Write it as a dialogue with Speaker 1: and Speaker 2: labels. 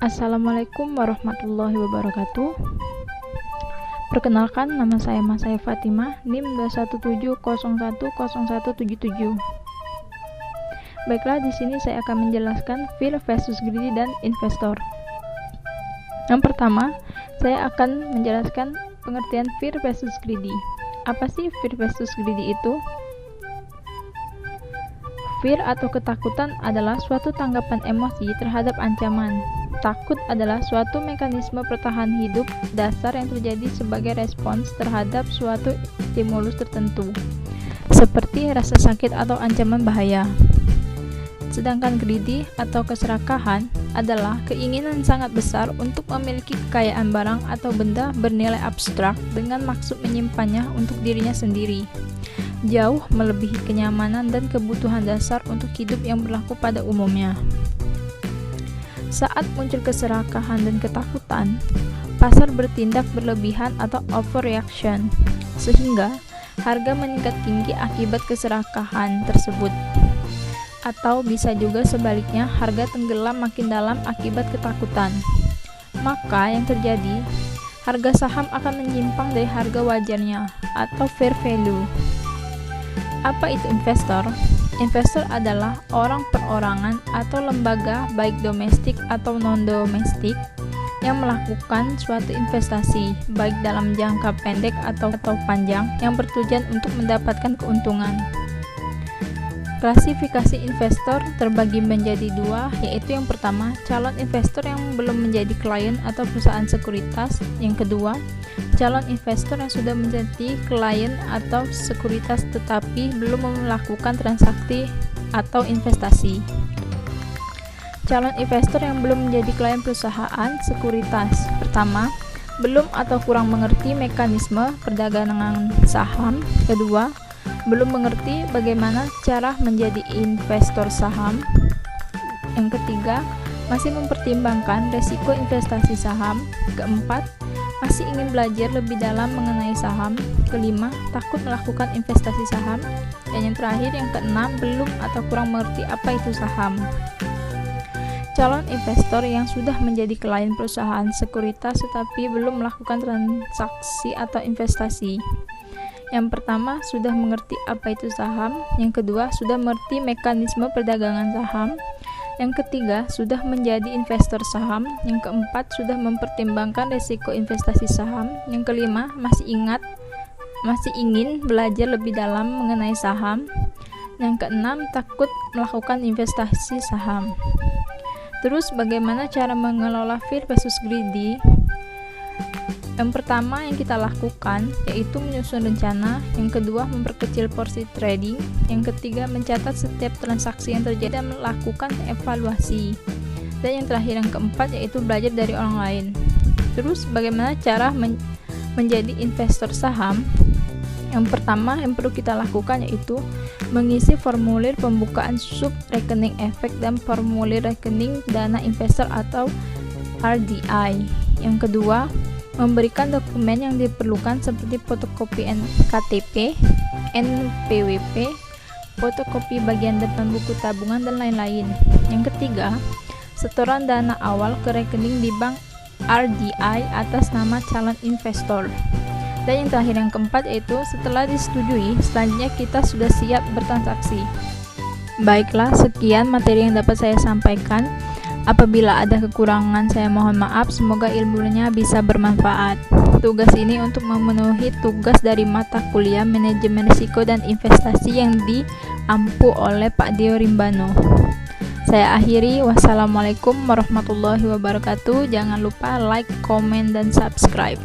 Speaker 1: Assalamualaikum warahmatullahi wabarakatuh. Perkenalkan, nama saya Masaya Fatimah, NIM 217010177. Baiklah, di sini saya akan menjelaskan fear versus greedy dan investor. Yang pertama, saya akan menjelaskan pengertian fear versus greedy. Apa sih fear versus greedy itu? Fear atau ketakutan adalah suatu tanggapan emosi terhadap ancaman. Takut adalah suatu mekanisme pertahanan hidup dasar yang terjadi sebagai respons terhadap suatu stimulus tertentu, seperti rasa sakit atau ancaman bahaya. Sedangkan greedy atau keserakahan adalah keinginan sangat besar untuk memiliki kekayaan barang atau benda bernilai abstrak dengan maksud menyimpannya untuk dirinya sendiri, jauh melebihi kenyamanan dan kebutuhan dasar untuk hidup yang berlaku pada umumnya. Saat muncul keserakahan dan ketakutan, pasar bertindak berlebihan atau overreaction, sehingga harga meningkat tinggi akibat keserakahan tersebut. Atau bisa juga sebaliknya, harga tenggelam makin dalam akibat ketakutan. Maka yang terjadi, harga saham akan menyimpang dari harga wajarnya atau fair value. Apa itu investor? Investor adalah orang perorangan atau lembaga baik domestik atau non-domestik yang melakukan suatu investasi baik dalam jangka pendek atau panjang yang bertujuan untuk mendapatkan keuntungan. Klasifikasi investor terbagi menjadi dua, yaitu yang pertama, calon investor yang belum menjadi klien atau perusahaan sekuritas. Yang kedua, calon investor yang sudah menjadi klien atau sekuritas tetapi belum melakukan transaksi atau investasi. Calon investor yang belum menjadi klien perusahaan sekuritas. Pertama, belum atau kurang mengerti mekanisme perdagangan saham. Kedua, belum mengerti bagaimana cara menjadi investor saham. Yang ketiga, masih mempertimbangkan resiko investasi saham. Keempat, masih ingin belajar lebih dalam mengenai saham. Kelima, takut melakukan investasi saham. Dan yang terakhir, yang keenam, belum atau kurang mengerti apa itu saham. Calon investor yang sudah menjadi klien perusahaan sekuritas tetapi belum melakukan transaksi atau investasi. Yang pertama, sudah mengerti apa itu saham. Yang kedua, sudah mengerti mekanisme perdagangan saham. Yang ketiga, sudah menjadi investor saham. Yang keempat, sudah mempertimbangkan risiko investasi saham. Yang kelima, masih ingin belajar lebih dalam mengenai saham. Yang keenam, takut melakukan investasi saham. Terus, bagaimana cara mengelola fear versus greedy? Yang pertama yang kita lakukan yaitu menyusun rencana. Yang kedua, memperkecil porsi trading. Yang ketiga, mencatat setiap transaksi yang terjadi dan melakukan evaluasi. Dan yang terakhir, yang keempat, yaitu belajar dari orang lain. Terus, bagaimana cara menjadi investor saham? Yang pertama yang perlu kita lakukan yaitu mengisi formulir pembukaan sub rekening efek dan formulir rekening dana investor atau RDI. Yang kedua, memberikan dokumen yang diperlukan seperti fotokopi KTP, NPWP, fotokopi bagian depan buku tabungan, dan lain-lain. Yang ketiga, setoran dana awal ke rekening di bank RDI atas nama calon investor. Dan yang terakhir, yang keempat, yaitu setelah disetujui, selanjutnya kita sudah siap bertransaksi. Baiklah, sekian materi yang dapat saya sampaikan. Apabila ada kekurangan, saya mohon maaf. Semoga ilmunya bisa bermanfaat. Tugas ini untuk memenuhi tugas dari mata kuliah Manajemen Risiko dan Investasi yang diampu oleh Pak Dio Rimbano. Saya akhiri. Wassalamualaikum warahmatullahi wabarakatuh. Jangan lupa like, komen, dan subscribe.